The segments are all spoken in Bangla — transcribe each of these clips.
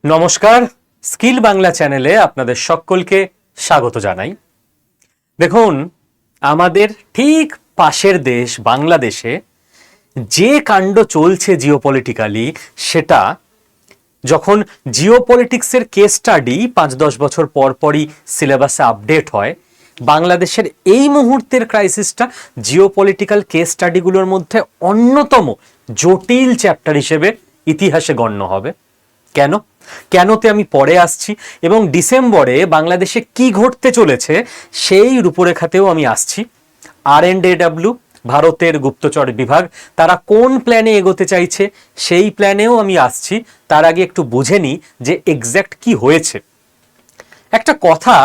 নমস্কার, স্কিল বাংলা চ্যানেলে আপনাদের সকলকে স্বাগত জানাই। দেখুন, আমাদের ঠিক পাশের দেশ বাংলাদেশে যে কাণ্ড চলছে জিওপলিটিক্যালি, সেটা যখন জিওপলিটিক্সের কেস স্টাডি 5-10 বছর পর পরই সিলেবাসে আপডেট হয়, বাংলাদেশের এই মুহূর্তের ক্রাইসিসটা জিওপলিটিক্যাল কেস স্টাডিগুলোর মধ্যে অন্যতম জটিল চ্যাপ্টার হিসেবে ইতিহাসে গণ্য হবে। কেনতে আমি পরে আসছি, এবং ডিসেম্বরে বাংলাদেশে কি ঘটতে চলেছে সেই রূপরেখাতেও আমি আসছি। RNDW, ভারতের গুপ্তচর বিভাগ, তারা কোন প্ল্যানে এগোতে চাইছে সেই প্ল্যানেও আমি আসছি। তার আগে একটু বুঝে নিই যে এক্স্যাক্ট কি হয়েছে। একটা কথা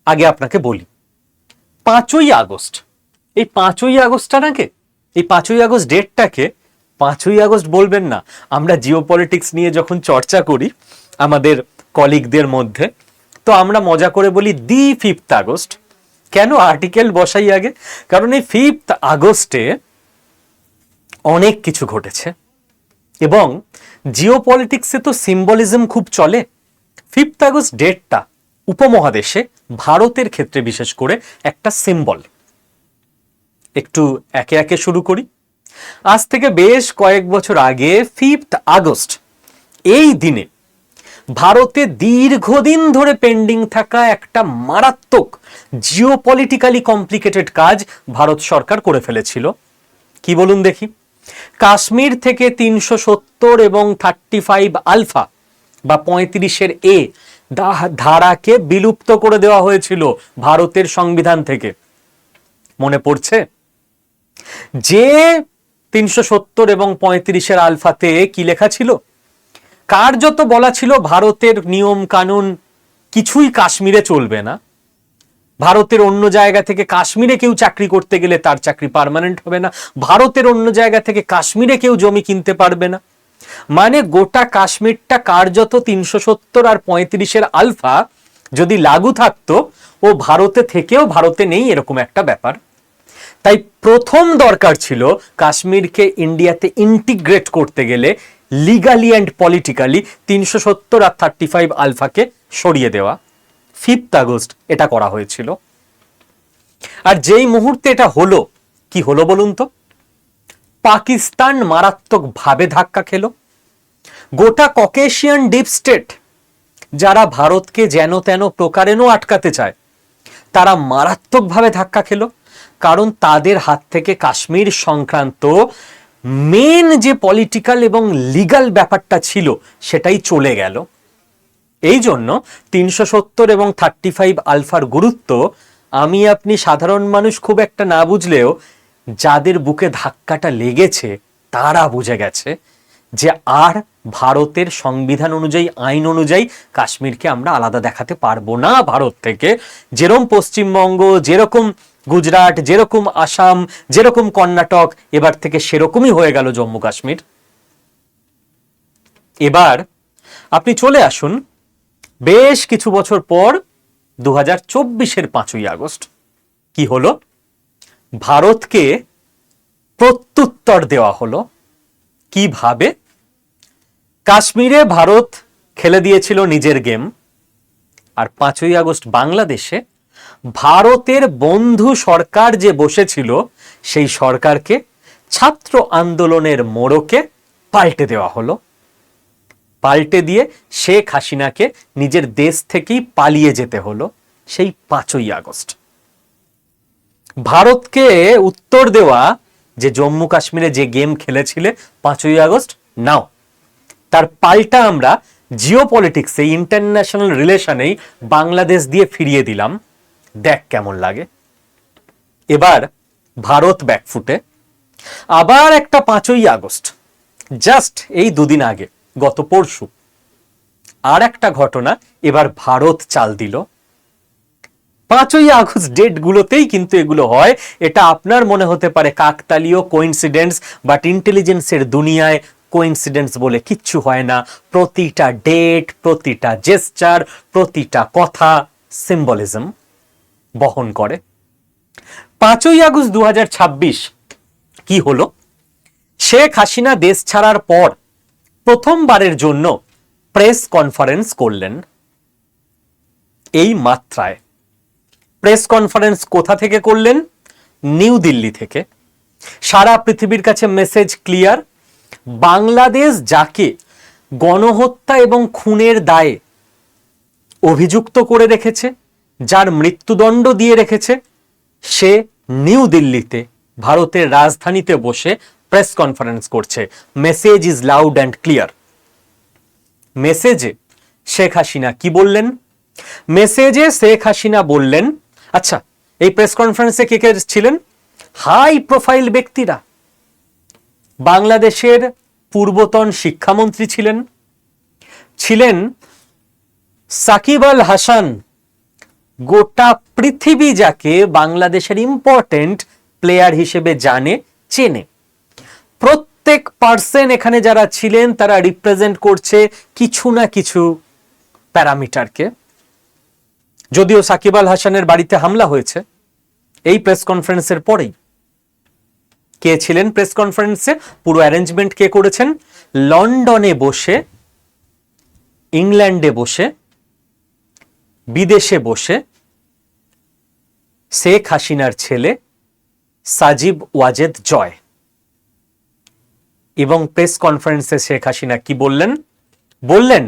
আগে আপনাকে বলি, 5ই আগস্ট, এই 5ই আগস্টটাকে, এই 5ই আগস্ট ডেটটাকে 5ই আগস্ট বলবেন না। আমরা জিওপলিটিক্স নিয়ে যখন চর্চা করি আমাদের কলিগদের মধ্যে, তো আমরা মজা করে বলি দি 5th আগস্ট। কেন আর্টিকেল বসাই আগে? কারণ এই 5th আগস্টে অনেক কিছু ঘটেছে, এবং জিওপলিটিক্সে তো সিম্বলিজম খুব চলে। 5th আগস্ট ডেটটা উপমহাদেশে ভারতের ক্ষেত্রে বিশেষ করে একটা সিম্বল। একটু একে একে শুরু করি। আজ থেকে বেশ কয়েক বছর আগে 5th আগস্ট এই দিনে ভারতে দীর্ঘদিন ধরে পেন্ডিং থাকা একটা মারাত্মক জিওপলিটিক্যালি কমপ্লিকেটেড কাজ ভারত সরকার করে ফেলেছিল। কি বলুন দেখি? কাশ্মীর থেকে 370 এবং 35 আলফা বা 35-এর এ ধারাকে বিলুপ্ত করে দেওয়া হয়েছিল ভারতের সংবিধান থেকে। মনে পড়ছে? যে 370 এবং 35-এর আলফাতে কি লেখা ছিল? কার্যত বলা ছিল ভারতের নিয়ম কানুন কিছুই কাশ্মীরে চলবে না। ভারতের অন্য জায়গা থেকে কাশ্মীরে কেউ চাকরি করতে গেলে তার চাকরি পার্মানেন্ট হবে না। ভারতের অন্য জায়গা থেকে কাশ্মীরে কেউ জমি কিনতে পারবে না। মানে গোটা কাশ্মীরটা কার্যত 370 আর 35-এর আলফা যদি লাগু থাকতো, ও ভারতে থেকেও ভারতে নেই, এরকম একটা ব্যাপার। তাই প্রথম দরকার ছিল কাশ্মীরকে ইন্ডিয়াতে ইন্টিগ্রেট করতে গেলে লিগালি অ্যান্ড পলিটিক্যালি 370 আর 35 আলফাকে সরিয়ে দেওয়া। 5th আগস্ট এটা করা হয়েছিল। আর যেই মুহূর্তে এটা হলো, কি হলো বলুন তো? পাকিস্তান মারাত্মক ভাবে ধাক্কা খেলো। গোটা ককেশিয়ান ডিপ স্টেট, যারা ভারতকে যেন তেন প্রকারেনও আটকাতে চায়, তারা মারাত্মকভাবে ধাক্কা খেলো। কারণ তাদের হাত থেকে কাশ্মীর সংক্রান্ত মেন যে পলিটিক্যাল এবং লিগাল ব্যাপারটা ছিল সেটাই চলে গেল। এই জন্য 370 এবং 35 আলফার গুরুত্ব আমি আপনি সাধারণ মানুষ খুব একটা না বুঝলেও যাদের বুকে ধাক্কাটা লেগেছে তারা বুঝে গেছে যে আর ভারতের সংবিধান অনুযায়ী, আইন অনুযায়ী কাশ্মীরকে আমরা আলাদা দেখাতে পারবো না ভারত থেকে। যেরকম পশ্চিমবঙ্গ, যেরকম গুজরাট, যেরকম আসাম, যেরকম কর্ণাটক, এবার থেকে সেরকমই হয়ে গেল জম্মু কাশ্মীর। এবার আপনি চলে আসুন বেশ কিছু বছর পর 2024-এর 5ই আগস্ট। কি হলো? ভারতকে প্রত্যুত্তর দেওয়া হলো। কিভাবে? কাশ্মীরে ভারত খেলে দিয়েছিল নিজের গেম, আর 5ই আগস্ট বাংলাদেশে ভারতের বন্ধু সরকার যে বসেছিল সেই সরকারকে ছাত্র আন্দোলনের মোড়কে পাল্টে দেওয়া হলো। পাল্টে দিয়ে শেখ হাসিনাকে নিজের দেশ থেকেই পালিয়ে যেতে হলো সেই 5ই আগস্ট। ভারতকে উত্তর দেওয়া যে জম্মু কাশ্মীরে যে গেম খেলেছিলে 5ই আগস্ট, নাও তার পাল্টা আমরা জিওপলিটিক্সে, ইন্টারন্যাশনাল রিলেশনেই বাংলাদেশ দিয়ে ফিরিয়ে দিলাম। দেখ কেমন লাগে। এবার ভারত ব্যাকফুটে। আবার একটা 5ই আগস্ট, জাস্ট এই দুদিন আগে, গত পরশু আর একটা ঘটনা এবার ভারত চাল দিল। 5ই আগস্ট ডেট গুলোতেই কিন্তু এগুলো হয়। এটা আপনার মনে হতে পারে কাকতালীয় কোইন্সিডেন্স, বাট ইন্টেলিজেন্সের দুনিয়ায় কোইন্সিডেন্স বলে কিচ্ছু হয় না। প্রতিটা ডেট, প্রতিটা জেস্চার, প্রতিটা কথা সিম্বলিজম বহন করে। 5ই আগস্ট 2026 কি হলো? শেখ হাসিনা দেশ ছাড়ার পর প্রথমবারের জন্য প্রেস কনফারেন্স করলেন এই মাত্রায়। প্রেস কনফারেন্স কোথা থেকে করলেন? নিউ দিল্লি থেকে। সারা পৃথিবীর কাছে মেসেজ ক্লিয়ার, বাংলাদেশ যাকে গণহত্যা এবং খুনের দায়ে অভিযুক্ত করে রেখেছে, যার মৃত্যুদণ্ড দিয়ে রেখেছে, সে নিউ দিল্লিতে ভারতের রাজধানীতে বসে প্রেস কনফারেন্স করছে। Message is loud and clear. মেসেজে শেখ হাসিনা কি বললেন? মেসেজে শেখ হাসিনা বললেন, আচ্ছা এই প্রেস কনফারেন্সে কে কে ছিলেন? হাই প্রোফাইল ব্যক্তিরা। বাংলাদেশের পূর্বতন শিক্ষামন্ত্রী ছিলেন সাকিব আল হাসান, গোটা পৃথিবী যাকে বাংলাদেশের ইম্পর্টেন্ট প্লেয়ার হিসেবে জানে, চেনে। প্রত্যেক পার্সন এখানে যারা ছিলেন তারা রিপ্রেজেন্ট করছে কিছু না কিছু প্যারামিটারকে। যদিও সাকিব আল হাসানের বাড়িতে হামলা হয়েছে এই প্রেস কনফারেন্সের পরেই। কে ছিলেন প্রেস কনফারেন্সে? পুরো অ্যারেঞ্জমেন্ট কে করেছেন? লন্ডনে বসে, ইংল্যান্ডে বসে, বিদেশে বসে শেখ হাসিনার ছেলে সাজিব ওয়াজেদ জয়। এবং প্রেস কনফারেন্সে শেখ হাসিনা কি বললেন? বললেন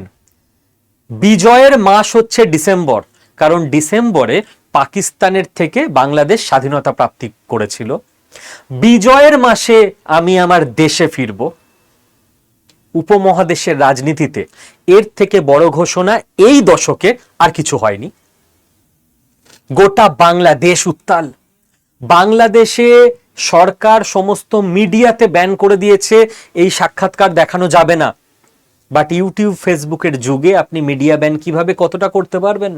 বিজয়ের মাস হচ্ছে ডিসেম্বর, কারণ ডিসেম্বরে পাকিস্তানের থেকে বাংলাদেশ স্বাধীনতা প্রাপ্তি করেছিল। বিজয়ের মাসে আমি আমার দেশে ফিরব। উপমহাদেশের রাজনীতিতে এর থেকে বড় ঘোষণা এই দশকে আর কিছু হয়নি। গোটা বাংলাদেশ উত্তাল। বাংলাদেশে সরকার সমস্ত মিডিয়াতে ব্যান করে দিয়েছে, এই সাক্ষাৎকার দেখানো যাবে না। বাট ইউটিউব ফেসবুকের যুগে আপনি মিডিয়া ব্যান কিভাবে কতটা করতে পারবেন?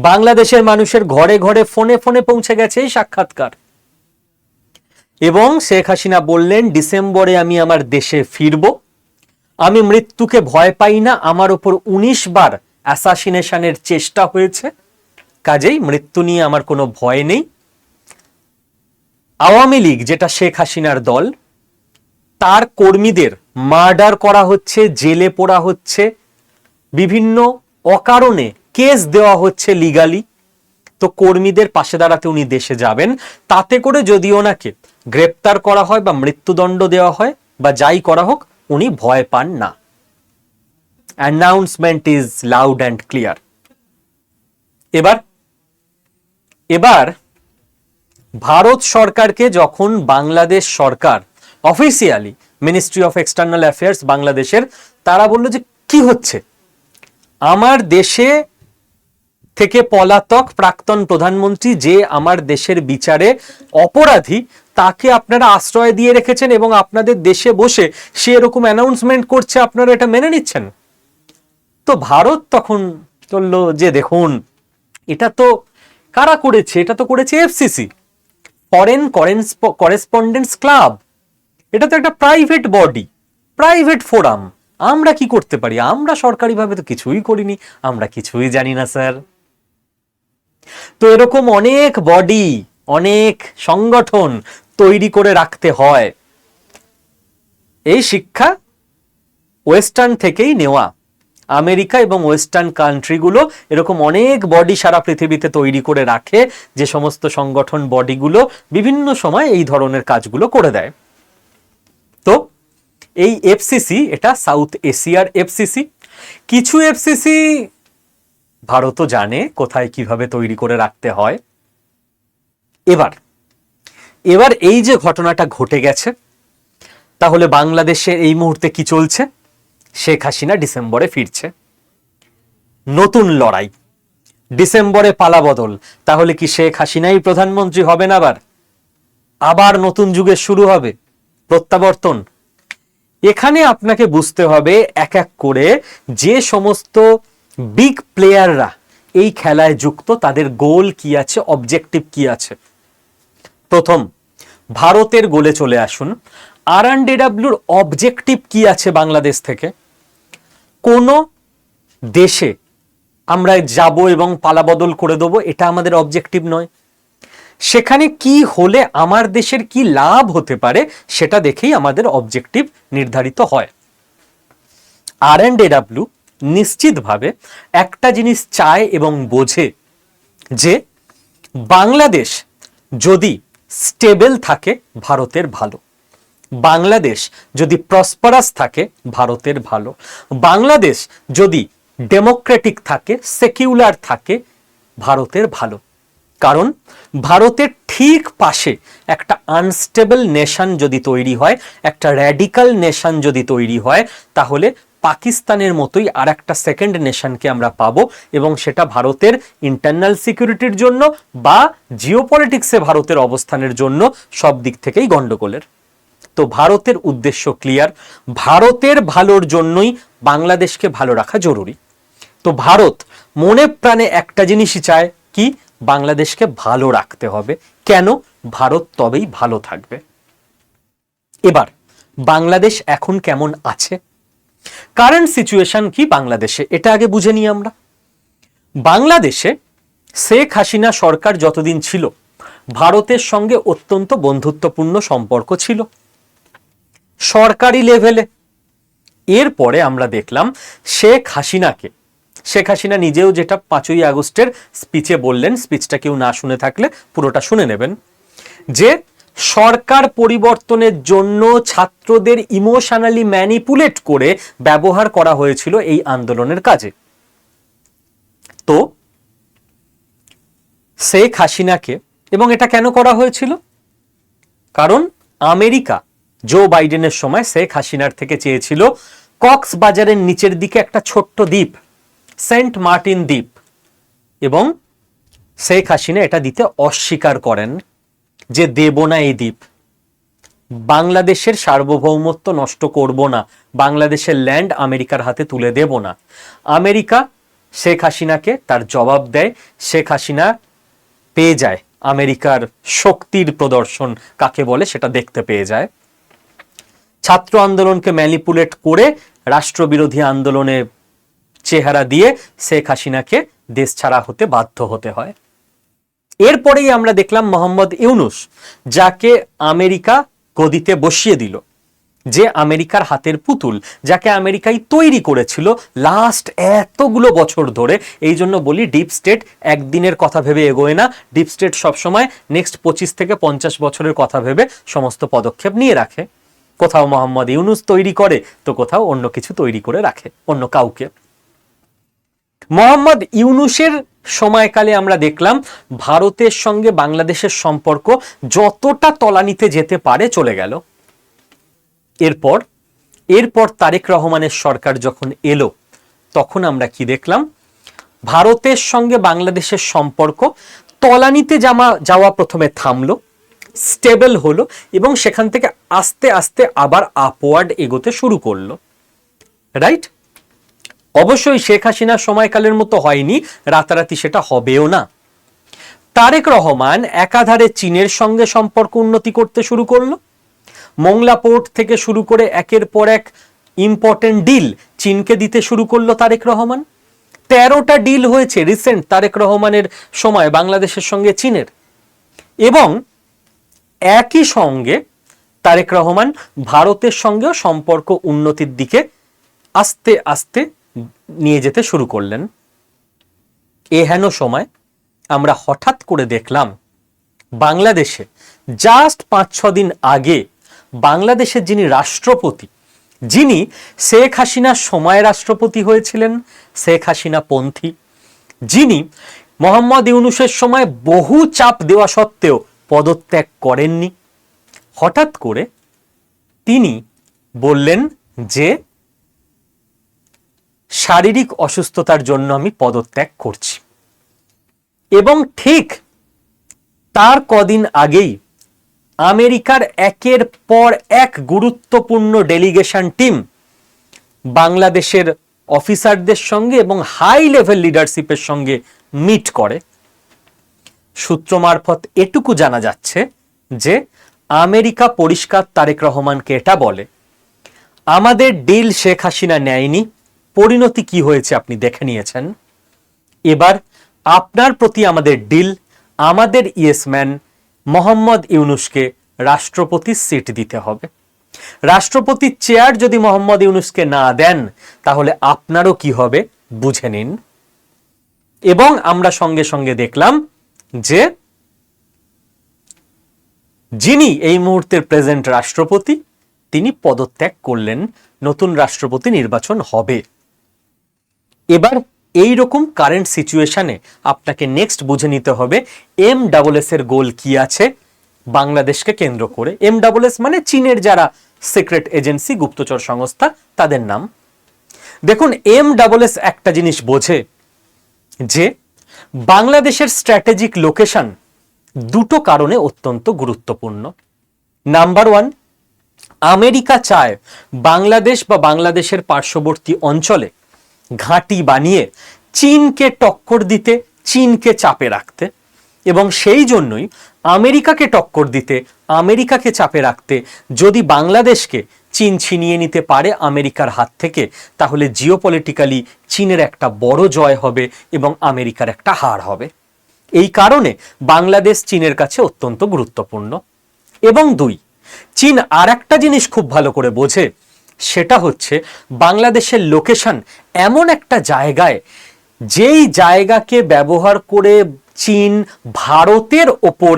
বাংলাদেশের মানুষের ঘরে ঘরে ফোনে ফোনে পৌঁছে গেছে এই সাক্ষাৎকার। এবং শেখ হাসিনা বললেন ডিসেম্বরে আমি আমার দেশে ফিরব, আমি মৃত্যুকে ভয় পাই না, আমার উপর 19 বার অ্যাসাসিনেশনের চেষ্টা হয়েছে, কাজেই মৃত্যু নিয়ে আমার কোনো ভয় নেই। আওয়ামী লীগ যেটা শেখ হাসিনার দল, তার কর্মীদের মার্ডার করা হচ্ছে, জেলে পোড়া হচ্ছে, বিভিন্ন অকারণে কেস দেওয়া হচ্ছে লিগালি। তো কর্মীদের পাশে দাঁড়াতে উনি দেশে যাবেন, তাতে করে যদি ওনাকে গ্রেপ্তার করা হয় বা মৃত্যুদণ্ড দেওয়া হয় বা যাই করা হোক, উনি ভয় পান না। Announcement is loud and clear. এবার ভারত সরকারকে যখন বাংলাদেশ সরকার officially, ministry of external affairs বাংলাদেশের, তারা বলল যে কি হচ্ছে, আমার দেশে থেকে পলাতক প্রাক্তন প্রধানমন্ত্রী যে আমার দেশের বিচারে অপরাধী, তাকে আপনারা আশ্রয় দিয়ে রেখেছেন এবং আপনাদের দেশে বসে সে এরকম অ্যানাউন্সমেন্ট করছে, আপনারা এটা মেনে নিচ্ছেন? তো ভারত তখন বলল যে দেখুন, এটা তো কারা করেছে? এটা তো করেছে এফসিসি, ফরেন করেসপন্ডেন্টস ক্লাব। এটা তো একটা প্রাইভেট বডি, প্রাইভেট ফোরাম। আমরা কি করতে পারি? আমরা সরকারিভাবে তো কিছুই করিনি, আমরা কিছুই জানি না স্যার। তো এরকম অনেক বডি, অনেক সংগঠন তৈরি করে রাখতে হয়। এই শিক্ষা ওয়েস্টার্ন থেকেই নেওয়া। আমেরিকা এবং ওয়েস্টার্ন কান্ট্রিগুলো এরকম অনেক বডি সারা পৃথিবীতে তৈরি করে রাখে, যে সমস্ত সংগঠন বডিগুলো বিভিন্ন সময় এই ধরনের কাজগুলো করে দেয়। তো এই এফসিসি, এটা সাউথ এশিয়ার এফসিসি। কিছু এফসিসি ভারতও জানে কোথায় কিভাবে তৈরি করে রাখতে হয়। এবার এই যে ঘটনাটা ঘটে গেছে, তাহলে বাংলাদেশে এই মুহূর্তে কি চলছে? শেখ হাসিনা ডিসেম্বরে ফিরছে, নতুন লড়াই, ডিসেম্বরে পালাবদল। তাহলে কি শেখ হাসিনাই প্রধানমন্ত্রী হবেন? আবার নতুন যুগের শুরু হবে, প্রত্যাবর্তন। এখানে আপনাকে বুঝতে হবে এক এক করে যে সমস্ত বিগ প্লেয়াররা এই খেলায় যুক্ত, তাদের গোল কি আছে, অবজেক্টিভ কি আছে। প্রথম, ভারতের গোলে চলে আসুন। RNDWর অবজেক্টিভ কি আছে বাংলাদেশ থেকে? কোন দেশে আমরা যাব এবং পালাবদল করে দেবো, এটা আমাদের অবজেক্টিভ নয়। সেখানে কি হলে আমার দেশের কি লাভ হতে পারে, সেটা দেখেই আমাদের অবজেক্টিভ নির্ধারিত হয়। R&AW নিশ্চিতভাবে একটা জিনিস চায় এবং বোঝে যে বাংলাদেশ যদি স্টেবল থাকে ভারতের ভালো, বাংলাদেশ যদি প্রসপারাস থাকে ভারতের ভালো, বাংলাদেশ যদি ডেমোক্রেটিক থাকে, সেকিউলার থাকে, ভারতের ভালো। কারণ ভারতের ঠিক পাশে একটা আনস্টেবল নেশন যদি তৈরি হয়, একটা র্যাডিক্যাল নেশন যদি তৈরি হয়, তাহলে পাকিস্তানের মতোই আর একটা সেকেন্ড নেশনকে আমরা পাবো, এবং সেটা ভারতের ইন্টারনাল সিকিউরিটির জন্য বা জিওপলিটিক্সে ভারতের অবস্থানের জন্য সব দিক থেকেই গন্ডগোলের। তো ভারতের উদ্দেশ্য ক্লিয়ার, ভারতের ভালোর জন্যই বাংলাদেশকে ভালো রাখা জরুরি। তো ভারত মনে প্রাণে একটা জিনিসই চায়, কি? বাংলাদেশকে ভালো রাখতে হবে। কেন? ভারত তবেই ভালো থাকবে। এবার বাংলাদেশ এখন কেমন আছে, কারেন্ট সিচুয়েশন কি বাংলাদেশে, এটা আগে বুঝে নিই আমরা। বাংলাদেশে শেখ হাসিনা সরকার যতদিন ছিল ভারতের সঙ্গে অত্যন্ত বন্ধুত্বপূর্ণ সম্পর্ক ছিল সরকারি লেভেলে। এরপরে আমরা দেখলাম শেখ হাসিনা নিজেও যেটা 5ই আগস্টের স্পিচে বললেন, স্পিচটা কেউ না শুনে থাকলে পুরোটা শুনে নেবেন, যে সরকার পরিবর্তনের জন্য ছাত্রদের ইমোশনালি ম্যানিপুলেট করে ব্যবহার করা হয়েছিল এই আন্দোলনের কাজে। তো শেখ হাসিনাকে, এবং এটা কেন করা হয়েছিল? কারণ আমেরিকা জো বাইডেনের সময় শেখ হাসিনার থেকে চেয়েছিল কক্সবাজারের নিচের দিকে একটা ছোট্ট দ্বীপ, সেন্ট মার্টিন দ্বীপ, এবং শেখ হাসিনা এটা দিতে অস্বীকার করেন যে দেব না এই দ্বীপ, বাংলাদেশের সার্বভৌমত্ব নষ্ট করব না, বাংলাদেশের ল্যান্ড আমেরিকার হাতে তুলে দেব না। আমেরিকা শেখ হাসিনাকে তার জবাব দেয়, শেখ হাসিনা পেয়ে যায় আমেরিকার শক্তির প্রদর্শন কাকে বলে সেটা দেখতে পেয়ে যায়। ছাত্র আন্দোলনকে ম্যানিপুলেট করে রাষ্ট্রবিরোধী আন্দোলনে চেহারা দিয়ে শেখ হাসিনাকে দেশ ছাড়া হতে বাধ্য হতে হয়। এরপরেই আমরা দেখলাম মোহাম্মদ ইউনূস, যাকে আমেরিকা গদিতে বসিয়ে দিল, যে আমেরিকার হাতের পুতুল, যাকে আমেরিকাই তৈরি করেছিল লাস্ট এতগুলো বছর ধরে। এই জন্য বলি ডিপ স্টেট একদিনের কথা ভেবে এগোয় না, ডিপ স্টেট সবসময় নেক্সট 25 থেকে 50 বছরের কথা ভেবে সমস্ত পদক্ষেপ নিয়ে রাখে। কোথাও মোহাম্মদ ইউনূস তৈরি করে, তো কোথাও অন্য কিছু তৈরি করে রাখে, অন্য কাউকে। মোহাম্মদ ইউনূসের সময়কালে আমরা দেখলাম ভারতের সঙ্গে বাংলাদেশের সম্পর্ক যতটা তলানিতে যেতে পারে চলে গেল। এরপর তারেক রহমানের সরকার যখন এলো, তখন আমরা কি দেখলাম? ভারতের সঙ্গে বাংলাদেশের সম্পর্ক তলানিতে যাওয়া প্রথমে থামলো, স্টেবল হলো, এবং সেখান থেকে আস্তে আস্তে আবার আপওয়ার্ড এগোতে শুরু করলো। রাইট? অবশ্যই শেখ হাসিনার সময়কালের মতো হয়নি, রাতারাতি সেটা হবেও না। তারেক রহমান একাধারে চীনের সঙ্গে সম্পর্ক উন্নতি করতে শুরু করলো, মোংলা পোর্ট থেকে শুরু করে একের পর এক ইম্পর্টেন্ট ডিল চীনকে দিতে শুরু করলো তারেক রহমান। 13টা ডিল হয়েছে রিসেন্ট তারেক রহমানের সময় বাংলাদেশের সঙ্গে চীনের। এবং একই সঙ্গে তারেক রহমান ভারতের সঙ্গেও সম্পর্ক উন্নতির দিকে আস্তে আস্তে নিয়ে যেতে শুরু করলেন। এহেন সময় আমরা হঠাৎ করে দেখলাম বাংলাদেশে জাস্ট 5-6 দিন আগে বাংলাদেশের যিনি রাষ্ট্রপতি, যিনি শেখ হাসিনার সময় রাষ্ট্রপতি হয়েছিলেন, শেখ হাসিনা পন্থী, যিনি মোহাম্মদ ইউনূসের সময় বহু চাপ দেওয়া সত্ত্বেও পদত্যাগ করেননি, হঠাৎ করে তিনি বললেন যে শারীরিক অসুস্থতার জন্য আমি পদত্যাগ করছি। এবং ঠিক তার কদিন আগেই আমেরিকার একের পর এক গুরুত্বপূর্ণ ডেলিগেশন টিম বাংলাদেশের অফিসারদের সঙ্গে এবং হাই লেভেল লিডারশিপের সঙ্গে মিট করে। সূত্র মারফত এটুকু জানা যাচ্ছে যে আমেরিকা পরিষ্কার তারেক রহমানকে এটা বলে, আমাদের ডিল শেখ হাসিনা নেয়নি, পরিণতি কি হয়েছে আপনি দেখে নিয়েছেন, এবার আপনার প্রতি আমাদের ডিল, আমাদের ইয়েসম্যান মোহাম্মদ ইউনূসকে রাষ্ট্রপতির সিট দিতে হবে। রাষ্ট্রপতির চেয়ার যদি মোহাম্মদ ইউনূসকে না দেন তাহলে আপনারও কি হবে বুঝে নিন। এবং আমরা সঙ্গে সঙ্গে দেখলাম যে যিনি এই মুহূর্তের প্রেজেন্ট রাষ্ট্রপতি তিনি পদত্যাগ করলেন, নতুন রাষ্ট্রপতি নির্বাচন হবে। এবার এই রকম কারেন্ট সিচুয়েশনে আপনাকে নেক্সট বুঝে নিতে হবে MSS এর গোল কি আছে বাংলাদেশকে কেন্দ্র করে। MSS মানে চীনের যারা সিক্রেট এজেন্সি, গুপ্তচর সংস্থা, তাদের নাম। দেখুন MSS একটা জিনিস বোঝে যে বাংলাদেশের স্ট্র্যাটেজিক লোকেশন দুটো কারণে অত্যন্ত গুরুত্বপূর্ণ। নাম্বার ওয়ান, আমেরিকা চায় বাংলাদেশ বা বাংলাদেশের পার্শ্ববর্তী অঞ্চলে ঘাঁটি বানিয়ে চীনকে টক্কর দিতে, চীনকে চাপে রাখতে, এবং সেই জন্যই আমেরিকাকে টক্কর দিতে, আমেরিকাকে চাপে রাখতে যদি বাংলাদেশকে চীন ছিনিয়ে নিতে পারে আমেরিকার হাত থেকে, তাহলে জিওপলিটিক্যালি চীনের একটা বড় জয় হবে এবং আমেরিকার একটা হার হবে। এই কারণে বাংলাদেশ চীনের কাছে অত্যন্ত গুরুত্বপূর্ণ। এবং দুই, চীন আর একটা জিনিস খুব ভালো করে বোঝে, সেটা হচ্ছে বাংলাদেশের লোকেশন এমন একটা জায়গায়, যেই জায়গাকে ব্যবহার করে চীন ভারতের ওপর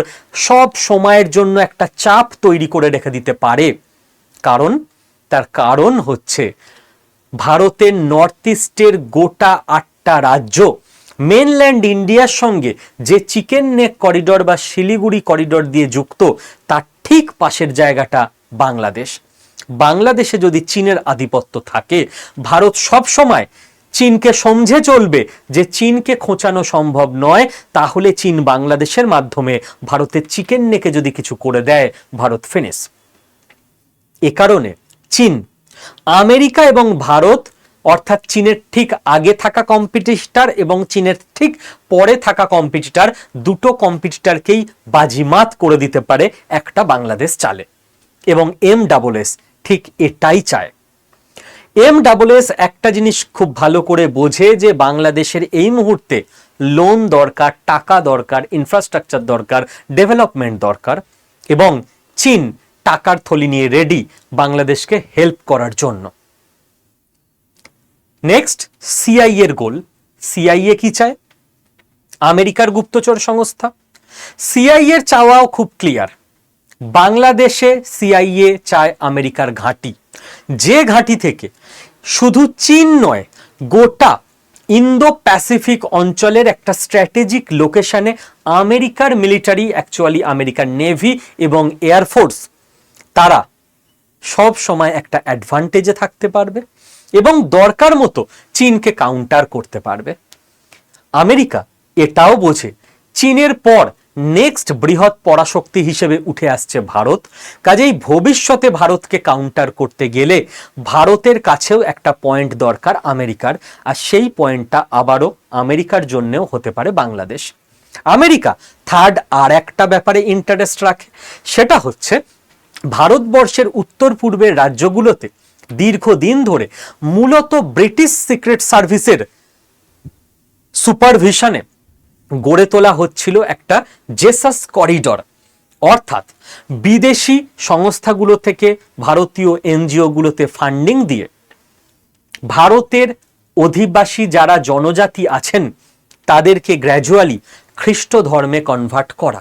সব সময়ের জন্য একটা চাপ তৈরি করে রেখে দিতে পারে। তার কারণ হচ্ছে ভারতের নর্থ ইস্টের গোটা 8টা রাজ্য মেনল্যান্ড ইন্ডিয়ার সঙ্গে যে চিকেন নেক করিডর বা শিলিগুড়ি করিডর দিয়ে যুক্ত, তার ঠিক পাশের জায়গাটা বাংলাদেশ। বাংলাদেশে যদি চীনের আধিপত্য থাকে, ভারত সব সময় চীনকে সমঝে চলবে যে চীনকে খোঁচানো সম্ভব নয়, তাহলে চীন বাংলাদেশের মাধ্যমে ভারতের চিকেন নেকে যদি কিছু করে দেয়, ভারত ফিনিশ। এ কারণে চীন, আমেরিকা এবং ভারত, অর্থাৎ চীনের ঠিক আগে থাকা কম্পিটিটর এবং চীনের ঠিক পরে থাকা কম্পিটিটর, দুটো কম্পিটিটরকেই বাজিমাত করে দিতে পারে একটা বাংলাদেশ চালে। এবং MSS ঠিক এটাই চায়। MSS একটা জিনিস খুব ভালো করে বোঝে যে বাংলাদেশের এই মুহূর্তে লোন দরকার, টাকা দরকার, ইনফ্রাস্ট্রাকচার দরকার, ডেভেলপমেন্ট দরকার, এবং চীন টাকার থলি নিয়ে রেডি বাংলাদেশকে হেল্প করার জন্য। নেক্সট, CIA এর গোল। CIA কি চায়? আমেরিকার গুপ্তচর সংস্থা। CIA এর চাওয়াও খুব ক্লিয়ার। বাংলাদেশে CIA চায় আমেরিকার ঘাঁটি, যে ঘাঁটি থেকে শুধু চীন নয়, গোটা ইন্দো প্যাসিফিক অঞ্চলের একটা স্ট্র্যাটেজিক লোকেশনে আমেরিকার মিলিটারি, অ্যাকচুয়ালি আমেরিকার নেভি এবং এয়ারফোর্স, তারা সব সময় একটা অ্যাডভান্টেজে থাকতে পারবে এবং দরকার মতো চীনকে কাউন্টার করতে পারবে। আমেরিকা এটাও বোঝে চীনের পর নেক্সট বৃহৎ পরাশক্তি হিসেবে উঠে আসছে ভারত, কাজেই ভবিষ্যতে ভারতকে কাউন্টার করতে গেলে ভারতের কাছেও একটা পয়েন্ট দরকার আমেরিকার, আর সেই পয়েন্টটা আবারও আমেরিকার জন্যও হতে পারে বাংলাদেশ। আমেরিকা থার্ড আর একটা ব্যাপারে ইন্টারেস্ট রাখে, সেটা হচ্ছে ভারতবর্ষের উত্তর পূর্বের রাজ্যগুলোতে দীর্ঘদিন ধরে মূলত ব্রিটিশ সিক্রেট সার্ভিসের সুপারভিশনে গড়ে তোলা হচ্ছিল একটা জেসাস করিডর, অর্থাৎ বিদেশি সংস্থাগুলো থেকে ভারতীয় NGO গুলোতে ফান্ডিং দিয়ে ভারতের অধিবাসী যারা জনজাতি আছেন তাদেরকে গ্র্যাজুয়ালি খ্রিস্ট ধর্মে কনভার্ট করা।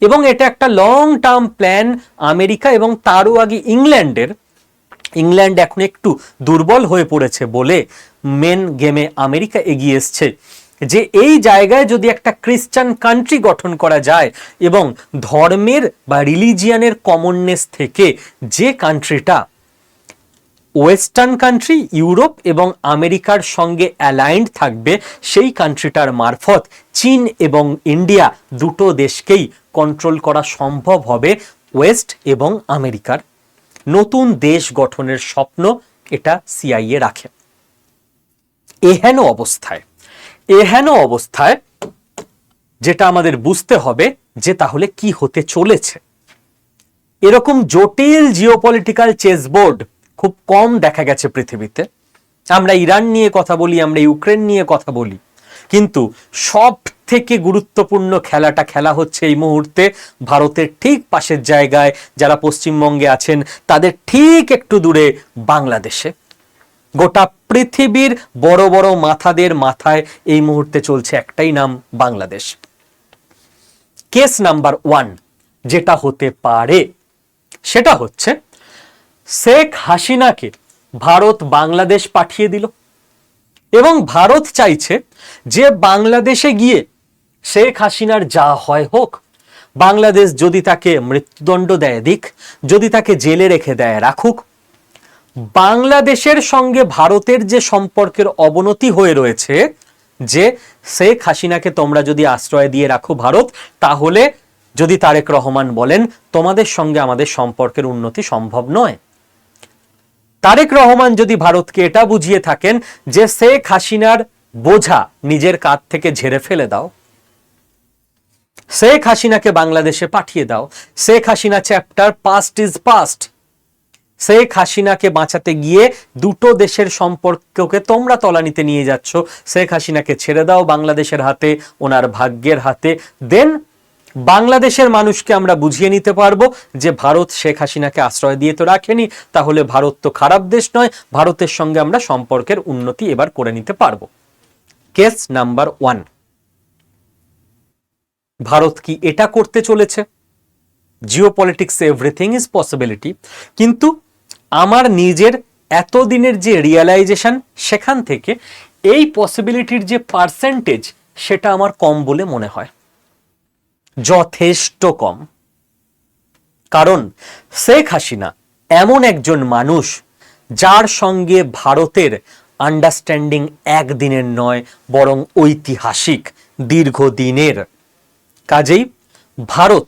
এবং এটা একটা লং টার্ম প্ল্যান আমেরিকা এবং তারও আগে ইংল্যান্ড এখন একটু দুর্বল হয়ে পড়েছে বলে মেন গেমে আমেরিকা এগিয়ে এসছে, যে এই জায়গায় যদি একটা খ্রিস্টান কান্ট্রি গঠন করা যায় এবং ধর্মের বা রিলিজিয়ানের কমননেস থেকে যে কান্ট্রিটা ওয়েস্টার্ন কান্ট্রি, ইউরোপ এবং আমেরিকার সঙ্গে অ্যালাইন্ড থাকবে, সেই কান্ট্রিটার মারফত চীন এবং ইন্ডিয়া দুটো দেশকেই কন্ট্রোল করা সম্ভব হবে ওয়েস্ট এবং আমেরিকার। নতুন দেশ গঠনের স্বপ্ন এটা CIA রাখে। এহেন অবস্থায় যেটা আমাদের বুঝতে হবে যে তাহলে কি হতে চলেছে। এরকম জটিল জিওপলিটিক্যাল চেসবোর্ড খুব কম দেখা গেছে পৃথিবীতে। আমরা ইরান নিয়ে কথা বলি, আমরা ইউক্রেন নিয়ে কথা বলি, কিন্তু সব থেকে গুরুত্বপূর্ণ খেলাটা খেলা হচ্ছে এই মুহূর্তে ভারতের ঠিক পাশের জায়গায়, যারা পশ্চিমবঙ্গে আছেন তাদের ঠিক একটু দূরে বাংলাদেশে। গোটা পৃথিবীর বড় বড় মাথাদের মাথায় এই মুহূর্তে চলছে একটাই নাম, বাংলাদেশ। কেস নাম্বার 1 যেটা হতে পারে সেটা হচ্ছে শেখ হাসিনাকে ভারত বাংলাদেশ পাঠিয়ে দিল এবং ভারত চাইছে যে বাংলাদেশে গিয়ে শেখ হাসিনার যা হয় হোক, বাংলাদেশ যদি তাকে মৃত্যুদণ্ড দেয় দিক, যদি তাকে জেলে রেখে দেয় রাখুক। বাংলাদেশের সঙ্গে ভারতের যে সম্পর্কের অবনতি হয়ে রয়েছে, যে শেখ হাসিনাকে তোমরা যদি আশ্রয় দিয়ে রাখো ভারত, তাহলে যদি তারেক রহমান বলেন তোমাদের সঙ্গে আমাদের সম্পর্কের উন্নতি সম্ভব নয়। তারেক রহমান যদি ভারতকে এটা বুঝিয়ে থাকেন যে শেখ হাসিনার বোঝা নিজের কাঁধ থেকে ঝেড়ে ফেলে দাও, শেখ হাসিনাকে বাংলাদেশে পাঠিয়ে দাও, Sheikh Hasina chapter past is past, Sheikh হাসিনাকে বাঁচাতে গিয়ে দুটো দেশের সম্পর্ককে তোমরা তলানিতে নিয়ে যাচ্ছ, শেখ হাসিনাকে ছেড়ে দাও বাংলাদেশের হাতে, ওনার ভাগ্যের হাতে, দেন বাংলাদেশের মানুষকে আমরা বুঝিয়ে নিতে পারবো যে ভারত শেখ হাসিনাকে আশ্রয় দিয়ে তো রাখেনি, তাহলে ভারত তো খারাপ দেশ নয়, ভারতের সঙ্গে আমরা সম্পর্কের উন্নতি এবার করে নিতে পারবো। কেস নাম্বার 1, ভারত কি এটা করতে চলেছে? জিওপলিটিক্সে এভরিথিং ইজ পসিবিলিটি, কিন্তু আমার নিজের এতদিনের যে রিয়েলাইজেশন, সেখান থেকে এই পসিবিলিটির যে পার্সেন্টেজ সেটা আমার কম বলে মনে হয়, যথেষ্ট কম। কারণ শেখ হাসিনা এমন একজন মানুষ যার সঙ্গে ভারতের আন্ডারস্ট্যান্ডিং একদিনের নয় বরং ঐতিহাসিক, দীর্ঘদিনের। কাজেই ভারত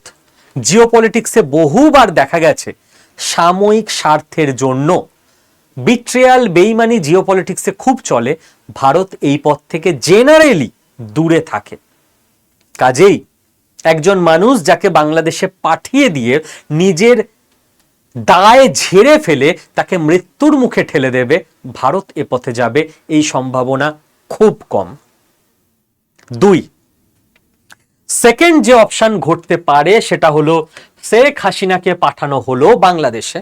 জিওপলিটিক্সে বহুবার দেখা গেছে সাময়িক স্বার্থের জন্য বিট্রিয়াল, বেইমানি জিওপলিটিক্সে খুব চলে, ভারত এই পথ থেকে জেনারেলি দূরে থাকে। কাজেই একজন মানুষ যাকে বাংলাদেশে পাঠিয়ে দিয়ে নিজের দায় ঝেড়ে ফেলে তাকে মৃত্যুর মুখে ঠেলে দেবে, ভারত এ পথে যাবে এই সম্ভাবনা খুব কম। 2, সেকেন্ড যে অপশন ঘটতে পারে সেটা হলো শেখ হাসিনাকে পাঠানো হলো বাংলাদেশে,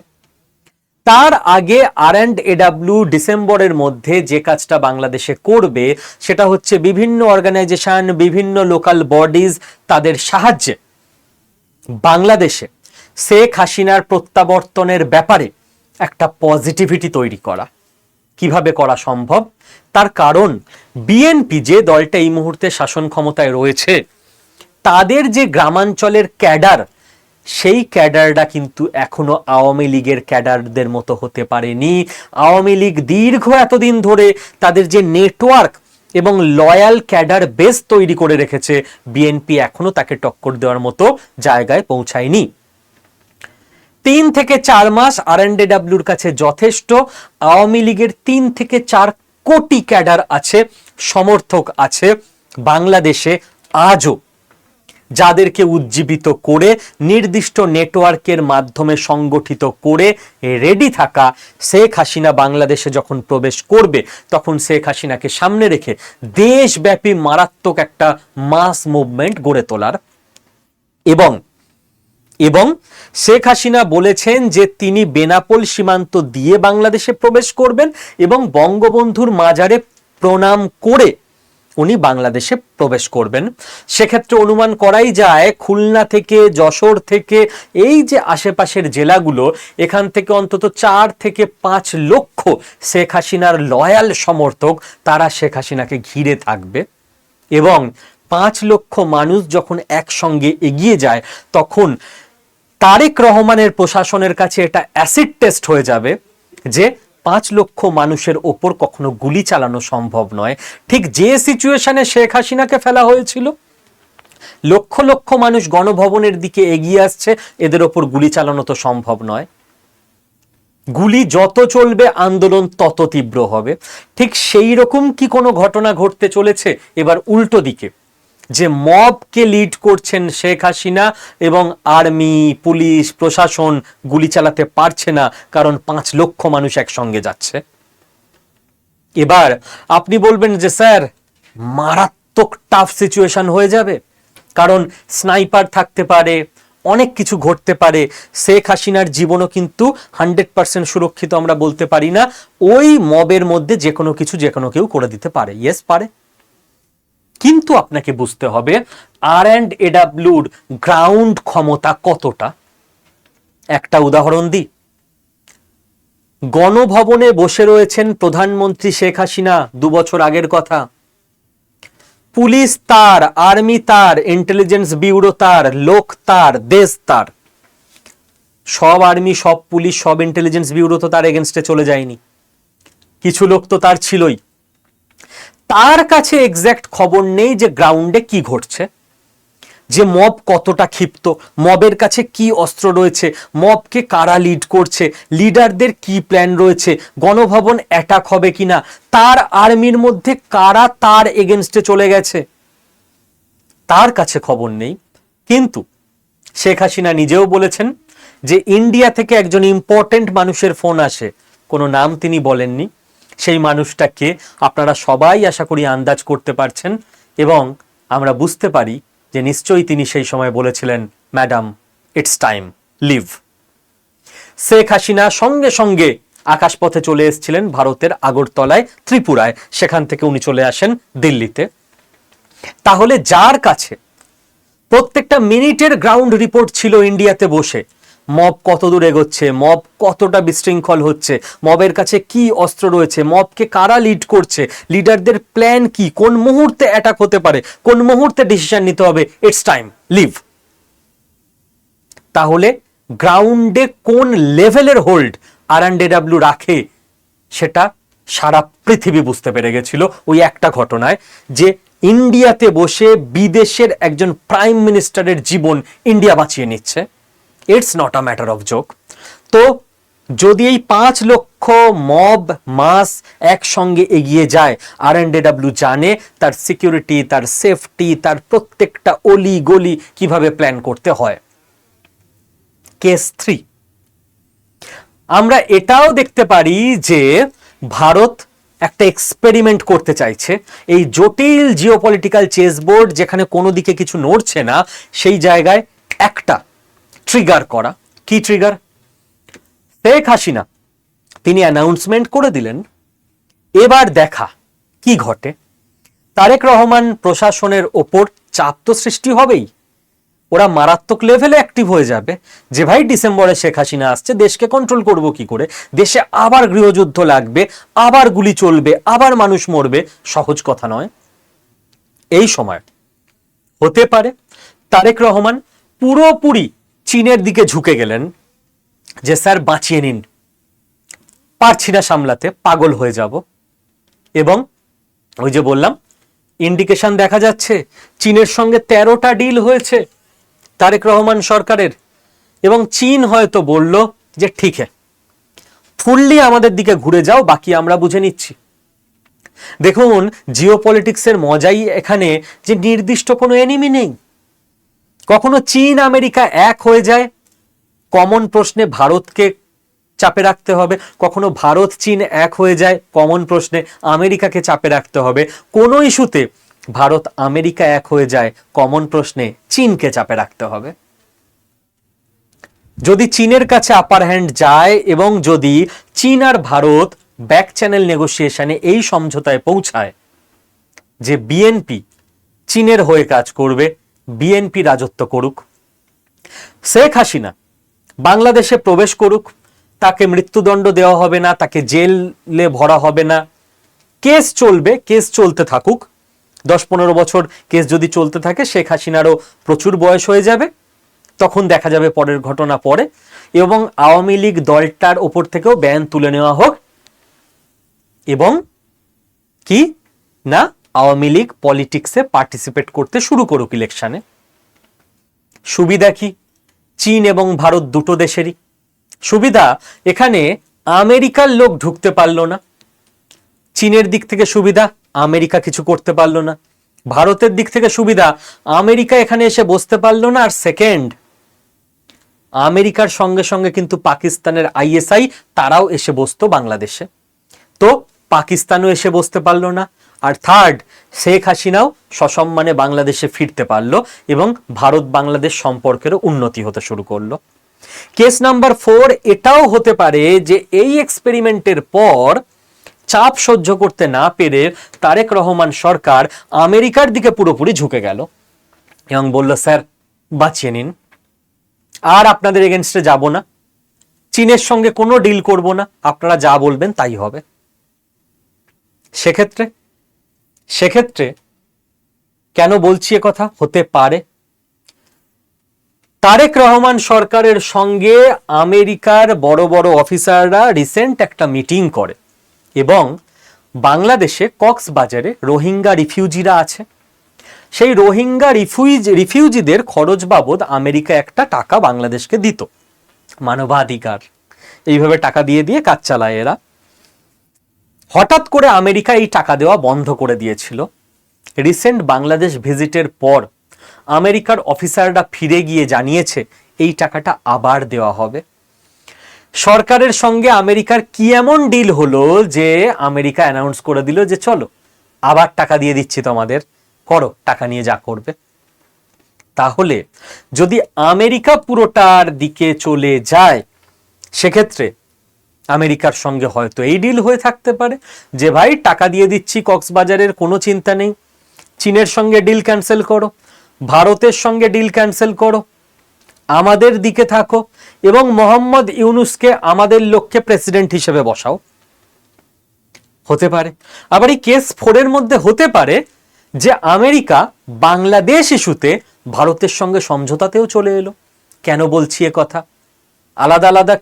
তার আগে R&AW ডিসেম্বরের মধ্যে যে কাজটা বাংলাদেশে করবে সেটা হচ্ছে বিভিন্ন অর্গানাইজেশন, বিভিন্ন লোকাল বডিজ, তাদের সাহায্যে বাংলাদেশে শেখ হাসিনার প্রত্যাবর্তনের ব্যাপারে একটা পজিটিভিটি তৈরি করা। কিভাবে করা সম্ভব? তার কারণ বিএনপি যে দলটা এই মুহূর্তে শাসন ক্ষমতায় রয়েছে, তাদের যে গ্রামাঞ্চলের ক্যাডার, সেই ক্যাডারটা কিন্তু এখনো আওয়ামী লীগের ক্যাডারদের মতো হতে পারেনি। আওয়ামী লীগ দীর্ঘ এতদিন ধরে তাদের যে নেটওয়ার্ক এবং লয়াল ক্যাডার বেস তৈরি করে রেখেছে, বিএনপি এখনো তাকে টক্কর দেওয়ার মতো জায়গায় পৌঁছায়নি। 3 থেকে 4 মাস R&AWর কাছে যথেষ্ট। আওয়ামী লীগের 3 থেকে 4 কোটি ক্যাডার আছে, সমর্থক আছে বাংলাদেশে আজও, যাদেরকে উজ্জীবিত করে নির্দিষ্ট নেটওয়ার্কের মাধ্যমে সংগঠিত করে রেডি থাকা, শেখ হাসিনা বাংলাদেশে যখন প্রবেশ করবে তখন শেখ হাসিনাকে সামনে রেখে দেশব্যাপী মারাত্মক একটা মাস মুভমেন্ট গড়ে তোলার। এবং শেখ হাসিনা বলেছেন যে তিনি বেনাপোল সীমান্ত দিয়ে বাংলাদেশে প্রবেশ করবেন এবং বঙ্গবন্ধুর মাজারে প্রণাম করে উনি বাংলাদেশে প্রবেশ করবেন। সেক্ষেত্রে অনুমান করাই যায় খুলনা থেকে, যশোর থেকে, এই যে আশেপাশের জেলাগুলো, এখান থেকে অন্তত 4 থেকে 5 লক্ষ শেখ হাসিনার লয়াল সমর্থক, তারা শেখ হাসিনাকে ঘিরে থাকবে। এবং 5 লক্ষ মানুষ যখন একসঙ্গে এগিয়ে যায় তখন তারেক রহমানের প্রশাসনের কাছে এটা অ্যাসিড টেস্ট হয়ে যাবে যে 5 লক্ষ মানুষের ওপর কখনো গুলি চালানো সম্ভব নয়। ঠিক যে সিচুয়েশনে শেখ হাসিনাকে ফেলা হয়েছিল, লক্ষ লক্ষ মানুষ গণভবনের দিকে এগিয়ে আসছে, এদের ওপর গুলি চালানো তো সম্ভব নয়। গুলি যত চলবে আন্দোলন তত তীব্র হবে। ঠিক সেই রকম কি কোনো ঘটনা ঘটতে চলেছে এবার উল্টো দিকে, যে মবকে লিড করছেন শেখ হাসিনা এবং আর্মি, পুলিশ, প্রশাসন গুলি চালাতে পারছে না, কারণ 5 লক্ষ মানুষ একসঙ্গে যাচ্ছে। এবার আপনি বলবেন যে স্যার মারাত্মক টাফ সিচুয়েশন হয়ে যাবে, কারণ স্নাইপার থাকতে পারে, অনেক কিছু ঘটতে পারে। শেখ হাসিনার জীবনও কিন্তু 100% সুরক্ষিত আমরা বলতে পারি না, ওই মবের মধ্যে যে কোনো কিছু যে কোনো কেউ করে দিতে পারে, ইয়েস পারে। কিন্তু আপনাকে বুঝতে হবে R&AWর গ্রাউন্ড ক্ষমতা কতটা। একটা উদাহরণ দিই, গণভবনে বসে রয়েছেন প্রধানমন্ত্রী শেখ হাসিনা, 2 বছর আগের কথা। পুলিশ তার, আর্মি তার, ইন্টেলিজেন্স ব্যুরো তার, লোক তার, দেশ তার। সব আর্মি, সব পুলিশ, সব ইন্টেলিজেন্স ব্যুরো তো তার এগেনস্টে চলে যায়নি, কিছু লোক তো তার ছিলই। তার কাছে এক্স্যাক্ট খবর নেই যে গ্রাউন্ডে কি ঘটছে, যে মব কতটা ক্ষিপ্ত, মবের কাছে কি অস্ত্র রয়েছে, মবকে কারা লিড করছে, লিডারদের কি প্ল্যান রয়েছে, গণভবন অ্যাটাক হবে কিনা, তার আর্মির মধ্যে কারা তার এগেনস্টে চলে গেছে, তার কাছে খবর নেই। কিন্তু শেখ হাসিনা নিজেও বলেছেন যে ইন্ডিয়া থেকে একজন ইম্পর্টেন্ট মানুষের ফোন আসে, কোনো নাম তিনি বলেননি। সেই মানুষটাকে আপনারা সবাই আশা করি আন্দাজ করতে পারছেন, এবং আমরা বুঝতে পারি যে নিশ্চয়ই তিনি সেই সময় বলেছিলেন, madam it's time, leave. Sheikh Hasina সঙ্গে সঙ্গে আকাশপথে চলে এসেছিলেন ভারতের আগরতলায়, ত্রিপুরায়, সেখান থেকে উনি চলে আসেন দিল্লিতে। তাহলে যার কাছে প্রত্যেকটা মিনিটের গ্রাউন্ড রিপোর্ট ছিল ইন্ডিয়াতে বসে, মব কত দূর এগোচ্ছে, মব কতটা বিশৃঙ্খল হচ্ছে, মবের কাছে কি অস্ত্র রয়েছে, মবকে কারা লিড করছে, লিডারদের প্ল্যান কি, কোন মুহূর্তে অ্যাটাক হতে পারে, কোন মুহূর্তে ডিসিশন নিতে হবে, ইটস টাইম, লিভ। তাহলে গ্রাউন্ডে কোন লেভেলের হোল্ড R&AW রাখে সেটা সারা পৃথিবী বুঝতে পেরে গেছিল ওই একটা ঘটনায়, যে ইন্ডিয়াতে বসে বিদেশের একজন প্রাইম মিনিস্টারের জীবন ইন্ডিয়া বাঁচিয়ে নিচ্ছে। It's not a matter of joke. তো যদি এই 5 লক্ষ মব মাস একসঙ্গে এগিয়ে যায়, R&AW জানে তার সিকিউরিটি, তার সেফটি, তার প্রত্যেকটা অলি গলি কিভাবে প্ল্যান করতে হয়। কেস 3, আমরা এটাও দেখতে পারি যে ভারত একটা এক্সপেরিমেন্ট করতে চাইছে। এই জটিল জিওপলিটিক্যাল চেসবোর্ড যেখানে কোনো দিকে কিছু নড়ছে না, সেই জায়গায় একটা ট্রিগার করা। কি ট্রিগার? শেখ হাসিনা তিনি অ্যানাউন্সমেন্ট করে দিলেন, এবার দেখা কি ঘটে। তারেক রহমান প্রশাসনের ওপর চাপ তো সৃষ্টি হবেই, ওরা মারাত্মক লেভেলে অ্যাক্টিভ হয়ে যাবে যে ভাই ডিসেম্বরে শেখ হাসিনা আসছে, দেশকে কন্ট্রোল করব কি করে, দেশে আবার গৃহযুদ্ধ লাগবে, আবার গুলি চলবে, আবার মানুষ মরবে, সহজ কথা নয়। এই সময় হতে পারে তারেক রহমান পুরোপুরি চীনের দিকে ঝুঁকে গেলেন, যে স্যার বাঁচিয়ে নিন, পারছি না সামলাতে, পাগল হয়ে যাব। এবং ওই যে বললাম, ইন্ডিকেশন দেখা যাচ্ছে চীনের সঙ্গে 13টা ডিল হয়েছে তারেক রহমান সরকারের, এবং চীন হয়তো বলল যে ঠিক আছে, ফুললি আমাদের দিকে ঘুরে যাও, বাকি আমরা বুঝে নিচ্ছি। দেখুন, জিওপলিটিক্সের মজাই এখানে যে নির্দিষ্ট কোনো এনিমি নেই। কখনো চীন আমেরিকা এক হয়ে যায়, কমন প্রশ্নে ভারতকে চাপে রাখতে হবে, কখনো ভারত চীন এক হয়ে যায়, কমন প্রশ্নে আমেরিকাকে চাপে রাখতে হবে। কোনো ইস্যুতে ভারত আমেরিকা এক হয়ে যায়, কমন প্রশ্নে চীনকে চাপে রাখতে হবে। যদি চীনের কাছে আপার হ্যান্ড যায় এবং যদি চীন আর ভারত ব্যাক চ্যানেল নেগোসিয়েশনে এই সমঝোতায় পৌঁছায় যে বিএনপি চীনের হয়ে কাজ করবে, বিএনপি রাজত্ব করুক, শেখ হাসিনা বাংলাদেশে প্রবেশ করুক, তাকে মৃত্যুদণ্ড দেওয়া হবে না, তাকে জেলে ভরা হবে না, কেস চলবে, কেস চলতে থাকুক, 10-15 বছর কেস যদি চলতে থাকে, শেখ হাসিনারও প্রচুর বয়স হয়ে যাবে, তখন দেখা যাবে পরের ঘটনা পরে, এবং আওয়ামী লীগ দলটার ওপর থেকেও ব্যান তুলে নেওয়া হোক, এবং কি না আওয়ামী লীগ পলিটিক্সে পার্টিসিপেট করতে শুরু করুক ইলেকশনে। সুবিধা কি? চীন এবং ভারত দুটো দেশেরই সুবিধা। এখানে আমেরিকার লোক ঢুকতে পারলো না, চীনের দিক থেকে সুবিধা, আমেরিকা কিছু করতে পারলো না। ভারতের দিক থেকে সুবিধা, আমেরিকা এখানে এসে বসতে পারলো না, আর সেকেন্ড, আমেরিকার সঙ্গে সঙ্গে কিন্তু পাকিস্তানের ISI তারাও এসে বসতো বাংলাদেশে। তো পাকিস্তানও এসে বসতে পারলো না, আর থার্ড, শেখ হাসিনাও সসম্মানে বাংলাদেশে ফিরতে পারলো এবং ভারত বাংলাদেশ সম্পর্কেরও উন্নতি হতে শুরু করলো। কেস নাম্বার 4, এটাও হতে পারে যে এই এক্সপেরিমেন্টের পর চাপ সহ্য করতে না পেরে তারেক রহমান সরকার আমেরিকার দিকে পুরোপুরি ঝুঁকে গেল এবং বলল, স্যার বাঁচিয়ে নিন, আর আপনাদের এগেনস্টে যাব না, চীনের সঙ্গে কোনো ডিল করব না, আপনারা যা বলবেন তাই হবে। সেক্ষেত্রে কেন বলছি এ কথা? হতে পারে তারেক রহমান সরকারের সঙ্গে আমেরিকার বড় বড় অফিসাররা রিসেন্ট একটা মিটিং করে এবং বাংলাদেশে কক্সবাজারে রোহিঙ্গা রিফিউজিরা আছে, সেই রোহিঙ্গা রিফিউজিদের খরচ বাবদ আমেরিকা একটা টাকা বাংলাদেশকে দিত, মানবাধিকার এইভাবে টাকা দিয়ে দিয়ে কাজ চালায় এরা। হঠাৎ করে আমেরিকা এই টাকা দেওয়া বন্ধ করে দিয়েছিল। রিসেন্ট বাংলাদেশ ভিজিটের পর আমেরিকার অফিসাররা ফিরে গিয়ে জানিয়েছে এই টাকাটা আবার দেওয়া হবে। সরকারের সঙ্গে আমেরিকার কি এমন ডিল হলো যে আমেরিকা অ্যানাউন্স করে দিল যে চলো আবার টাকা দিয়ে দিচ্ছি তোমাদের, করো, টাকা নিয়ে যা করবে। তাহলে যদি আমেরিকা পুরোটার দিকে চলে যায়, সেক্ষেত্রে আমেরিকার সঙ্গে হয়তো এই ডিল হয়ে থাকতে পারে যে ভাই টাকা দিয়ে দিচ্ছি কক্সবাজারের, কোনো চিন্তা নেই, চীনের সঙ্গে ডিল ক্যান্সেল করো, ভারতের সঙ্গে ডিল ক্যান্সেল করো, আমাদের দিকে থাকো এবং মোহাম্মদ ইউনুসকে আমাদের লক্ষ্যে প্রেসিডেন্ট হিসেবে বসাও। হতে পারে। আবার এই কেস 4 এর মধ্যে হতে পারে যে আমেরিকা বাংলাদেশ ইস্যুতে ভারতের সঙ্গে সমঝোতাতেও চলে এলো। কেন বলছি এ কথা? আলাদা আলাদা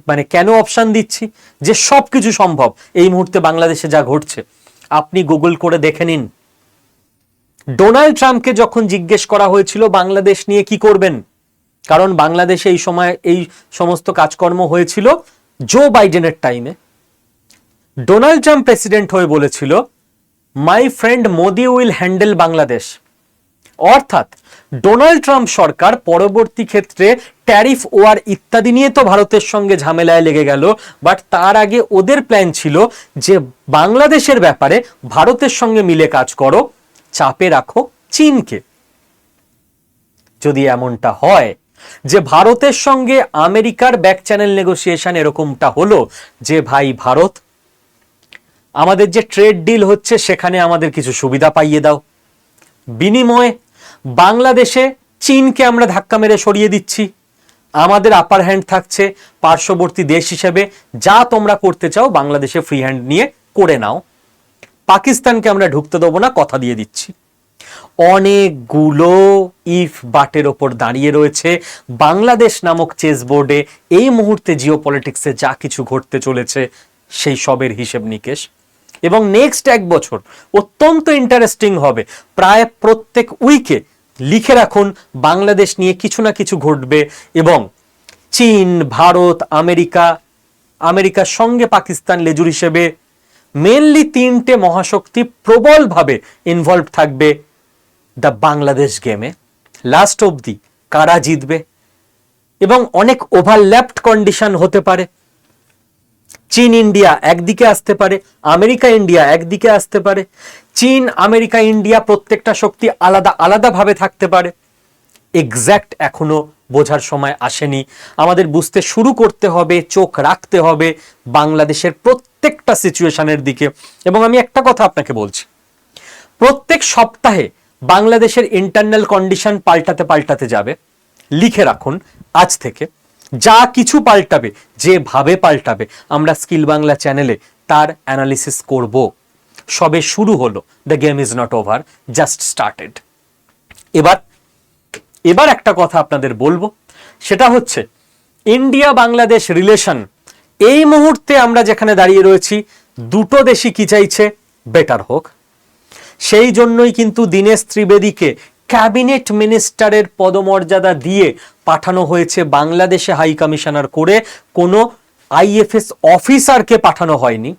মানে কেন অপশন দিচ্ছি? যে সবকিছু সম্ভব এই মুহূর্তে বাংলাদেশে যা ঘটছে। আপনি গুগল করে দেখে নিন, ডোনাল্ড ট্রাম্পকে যখন জিজ্ঞেস করা হয়েছিল বাংলাদেশ নিয়ে কি করবেন, কারণ বাংলাদেশে এই সময় এই সমস্ত কাজকর্ম হয়েছিল জো বাইডেনের টাইমে, ডোনাল্ড ট্রাম্প প্রেসিডেন্ট হয়ে বলেছিল my friend Modi will handle Bangladesh. অর্থাৎ ডোনাল্ড ট্রাম্প সরকার পরবর্তী ক্ষেত্রে ট্যারিফ ওয়ার ইত্যাদি নিয়ে তো ভারতের সঙ্গে ঝামেলায় লেগে গেল, বাট তার আগে ওদের প্ল্যান ছিল যে বাংলাদেশের ব্যাপারে ভারতের সঙ্গে মিলে কাজ করো, চাপে রাখো চীনকে। যদি এমনটা হয় যে ভারতের সঙ্গে আমেরিকার ব্যাক চ্যানেল নেগোসিয়েশন এরকমটা হলো যে ভাই ভারত, আমাদের যে ট্রেড ডিল হচ্ছে সেখানে আমাদের কিছু সুবিধা পাইয়ে দাও, বিনিময়ে বাংলাদেশে চীনকে আমরা ধাক্কা মেরে সরিয়ে দিচ্ছি, আমাদের আপার হ্যান্ড থাকছে, পার্শ্ববর্তী দেশ হিসেবে যা তোমরা করতে চাও বাংলাদেশে ফ্রি হ্যান্ড নিয়ে করে নাও, পাকিস্তানকে আমরা ঢুকতে দেবো না, কথা দিয়ে দিচ্ছি। অনেকগুলো ইফ বাটের ওপর দাঁড়িয়ে রয়েছে বাংলাদেশ নামক চেস বোর্ডে এই মুহূর্তে জিওপলিটিক্সে যা কিছু ঘটতে চলেছে সেই সবের হিসেব নিকেশ। এবং নেক্সট 1 বছর অত্যন্ত ইন্টারেস্টিং হবে। প্রায় প্রত্যেক উইকে লিখে রাখুন বাংলাদেশ নিয়ে কিছু না কিছু ঘটবে এবং চীন, ভারত, আমেরিকার সঙ্গে পাকিস্তান লেজুর হিসেবে মেনলি 3টে মহাশক্তি প্রবলভাবে ইনভলভ থাকবে দ্য বাংলাদেশ গেমে। লাস্ট অবধি কারা জিতবে এবং অনেক ওভারল্যাপড কন্ডিশন হতে পারে। চীন ইন্ডিয়া একদিকে আসতে পারে, আমেরিকা ইন্ডিয়া একদিকে আসতে পারে, চীন আমেরিকা ইন্ডিয়া প্রত্যেকটা শক্তি আলাদা আলাদা ভাবে থাকতে পারে। এক্স্যাক্ট এখনো বোঝার সময় আসেনি। আমাদের বুঝতে শুরু করতে হবে, চোখ রাখতে হবে বাংলাদেশের প্রত্যেকটা সিচুয়েশনের দিকে। এবং আমি একটা কথা আপনাকে বলছি, প্রত্যেক সপ্তাহে বাংলাদেশের ইন্টারনাল কন্ডিশন পাল্টাতে যাবে। লিখে রাখুন আজ থেকে, যা কিছু পাল্টাবে, যেভাবে পাল্টাবে আমরা স্কিল বাংলা চ্যানেলে তার অ্যানালিসিস করব। সবে শুরু হলো, the game is not over, just started. এবার একটা কথা আপনাদের বলবো, সেটা হচ্ছে ইন্ডিয়া বাংলাদেশ রিলেশন এই মুহূর্তে আমরা যেখানে দাঁড়িয়ে রয়েছি, দুটো দেশই কি চাইছে, বেটার হোক। সেই জন্যই কিন্তু দীনেশ ত্রিবেদীকে ক্যাবিনেট মিনিস্টারের পদমর্যাদা দিয়ে পাঠানো হয়েছে বাংলাদেশে হাই কমিশনার করে, কোনো আইএফএস অফিসারকে পাঠানো হয়নি।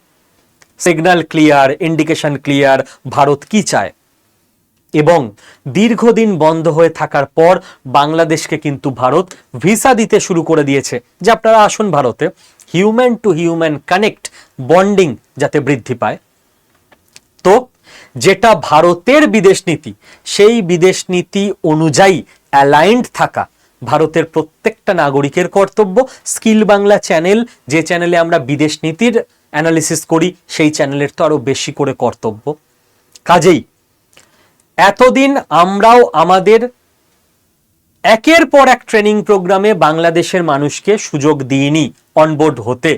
Signal clear, indication clear, Bharat কি চায়। এবং দীর্ঘদিন বন্ধ হয়ে থাকার পর বাংলাদেশকে কিন্তু ভারত ভিসা দিতে শুরু করে দিয়েছে যে আপনারা আসুন ভারতে, human two human connect, bonding যাতে বৃদ্ধি পায়। তো যেটা ভারতের বিদেশ নীতি, সেই বিদেশ নীতি অনুযায়ী অ্যালাইন্ড থাকা ভারতের প্রত্যেকটা নাগরিকের কর্তব্য। স্কিল বাংলা চ্যানেল, যে চ্যানেলে আমরা বিদেশ নীতির অ্যানালিসিস করি, সেই চ্যানেলের তো আরো বেশি করে কর্তব্য। কাজেই এতদিন আমরাও আমাদের একের পর এক ট্রেনিং প্রোগ্রামে বাংলাদেশের মানুষকে সুযোগ দিইনি অনবোর্ড হতে।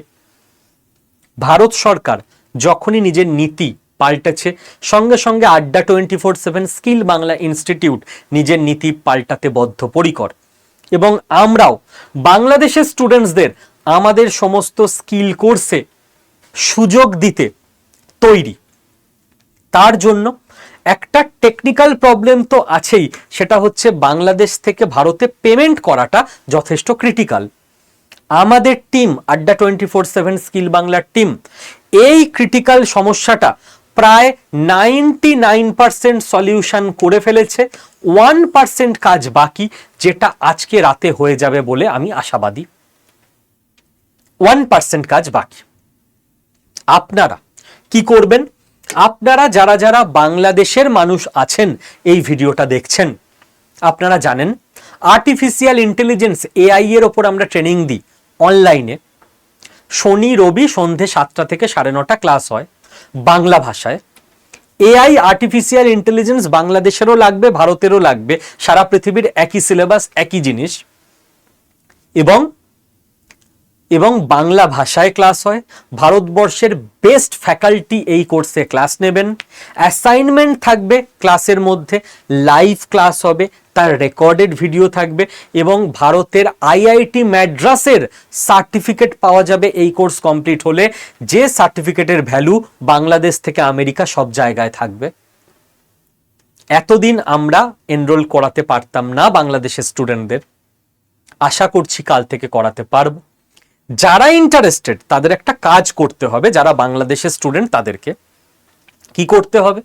ভারত সরকার যখনই নিজের নীতি পাল্টেছে, সঙ্গে সঙ্গে আড্ডা 24/7 স্কিল বাংলা ইনস্টিটিউট নিজের নীতি পাল্টাতে বদ্ধপরিকর। এবং আমরাও বাংলাদেশের স্টুডেন্টসদের আমাদের সমস্ত স্কিল কোর্সে সুযোগ দিতে তৈরি। তার জন্য একটা টেকনিক্যাল প্রবলেম তো আছেই, সেটা হচ্ছে বাংলাদেশ থেকে ভারতে পেমেন্ট করাটা যথেষ্ট ক্রিটিক্যাল। আমাদের টিম, আড্ডা 24/7 স্কিল বাংলার টিম, এই ক্রিটিক্যাল সমস্যাটা প্রায় 99% সলিউশন করে ফেলেছে। 1% কাজ বাকি, যেটা আজকে রাতে হয়ে যাবে বলে আমি আশাবাদী। 1% কাজ বাকি। আপনারা কি করবেন? আপনারা যারা যারা বাংলাদেশের মানুষ আছেন, এই ভিডিওটা দেখছেন, আপনারা জানেন আর্টিফিশিয়াল ইন্টেলিজেন্স এআই এর ওপর আমরা ট্রেনিং দিই অনলাইনে। শনি রবি সন্ধে 7টা থেকে 9:30 ক্লাস হয় বাংলা ভাষায়। এআই আর্টিফিশিয়াল ইন্টেলিজেন্স বাংলাদেশেরও লাগবে, ভারতেরও লাগবে, সারা পৃথিবীর একই সিলেবাস, একই জিনিস। এবং বাংলা ভাষায় ক্লাস হয়। ভারতবর্ষের বেস্ট ফ্যাকাল্টি এই কোর্সে ক্লাস নেবেন। অ্যাসাইনমেন্ট থাকবে ক্লাসের মধ্যে, লাইভ ক্লাস হবে, তার রেকর্ডেড ভিডিও থাকবে এবং ভারতের আইআইটি ম্যাড্রাসের সার্টিফিকেট পাওয়া যাবে এই কোর্স কমপ্লিট হলে, যে সার্টিফিকেটের ভ্যালু বাংলাদেশ থেকে আমেরিকা সব জায়গায় থাকবে। এতদিন আমরা এনরোল করাতে পারতাম না বাংলাদেশের স্টুডেন্টদের, আশা করছি কাল থেকে করাতে পারবো। যারা ইন্টারেস্টেড তাদের একটা কাজ করতে হবে, যারা বাংলাদেশের স্টুডেন্ট তাদেরকে কি করতে হবে?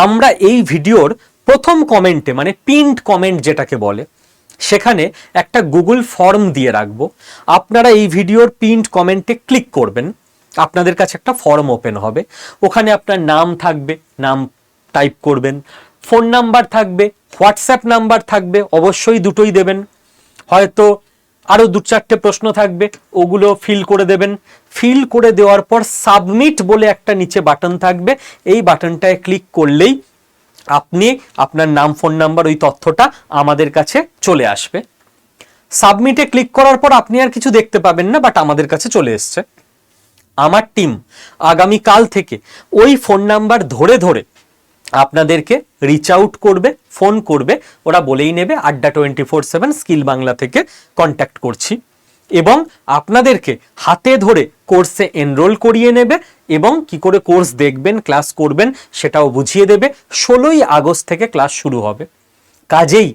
আমরা এই ভিডিওর প্রথম কমেন্টে, মানে পিন্ড কমেন্ট যেটাকে বলে, সেখানে একটা গুগল ফর্ম দিয়ে রাখবো। আপনারা এই ভিডিওর পিন্ড কমেন্টে ক্লিক করবেন, আপনাদের কাছে একটা ফর্ম ওপেন হবে। ওখানে আপনার নাম থাকবে, নাম টাইপ করবেন, ফোন নাম্বার থাকবে, হোয়াটসঅ্যাপ নাম্বার থাকবে, অবশ্যই দুটোই দেবেন। হয়তো আরো 2-4টে প্রশ্ন থাকবে, ওগুলো ফিল করে দেবেন। ফিল করে দেওয়ার পর সাবমিট বলে একটা নিচে বাটন থাকবে, এই বাটনটায় ক্লিক করলেই আপনি আপনার নাম, ফোন নাম্বার, ওই তথ্যটা আমাদের কাছে চলে আসবে। সাবমিটে ক্লিক করার পর আপনি আর কিছু দেখতে পাবেন না, বাট আমাদের কাছে চলে এসছে। আমার টিম আগামী কাল থেকে ওই ফোন নাম্বার ধরে ধরে আপনাদেরকে রিচ আউট করবে, ফোন করবে, ওরা বলেই নেবে আড্ডা 24/7 স্কিল বাংলা থেকে কন্ট্যাক্ট করছি, এবং আপনাদেরকে হাতে ধরে কোর্সে এনরোল করিয়ে নেবে এবং কি করে কোর্স দেখবেন, ক্লাস করবেন সেটাও বুঝিয়ে দেবে। 16ই আগস্ট থেকে ক্লাস শুরু হবে। কাজেই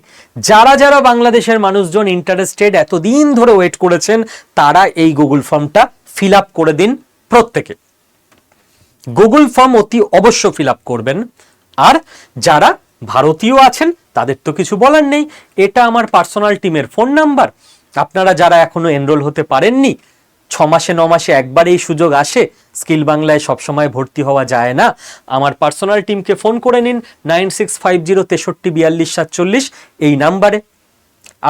যারা যারা বাংলাদেশের মানুষজন ইন্টারেস্টেড, এতদিন ধরে ওয়েট করেছেন, তারা এই গুগল ফর্মটা ফিল আপ করে দিন। প্রত্যেকে গুগল ফর্ম অতি অবশ্য ফিল আপ করবেন। আর যারা ভারতীয় আছেন তাদের তো কিছু বলার নেই, এটা আমার পার্সোনাল টিমের ফোন নাম্বার। আপনারা যারা এখনো এনরোল হতে পারেননি, 6 মাসে 9 মাসে একবার এই সুযোগ আসে, স্কিল বাংলায় সবসময় ভর্তি হওয়া যায় না। আমার পার্সোনাল টিমকে ফোন করে নিন 9650634247, এই নাম্বারে।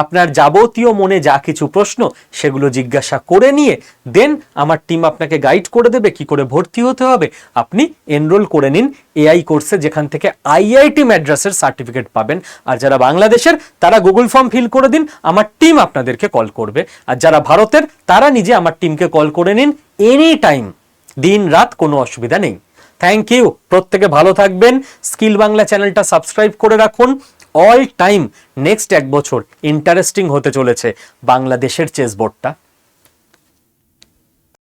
আপনার যাবতীয় মনে যা কিছু প্রশ্ন সেগুলো জিজ্ঞাসা করে নিয়ে দেন আমার টিম আপনাকে গাইড করে দেবে কি করে ভর্তি হতে হবে। আপনি এনরোল করে নিন এআই কোর্সে, যেখান থেকে আইআইটি ম্যাড্রাসের সার্টিফিকেট পাবেন। আর যারা বাংলাদেশের তারা গুগল ফর্ম ফিল করে দিন, আমার টিম আপনাদেরকে কল করবে। আর যারা ভারতের তারা নিজে আমার টিমকে কল করে নিন এনি টাইম, দিন রাত, কোনো অসুবিধা নেই। থ্যাংক ইউ, প্রত্যেকে ভালো থাকবেন। স্কিল বাংলা চ্যানেলটা সাবস্ক্রাইব করে রাখুন। অল টাইম নেক্সট 1 বছর ইন্টারেস্টিং হতে চলেছে বাংলাদেশের চেসবোর্ডটা।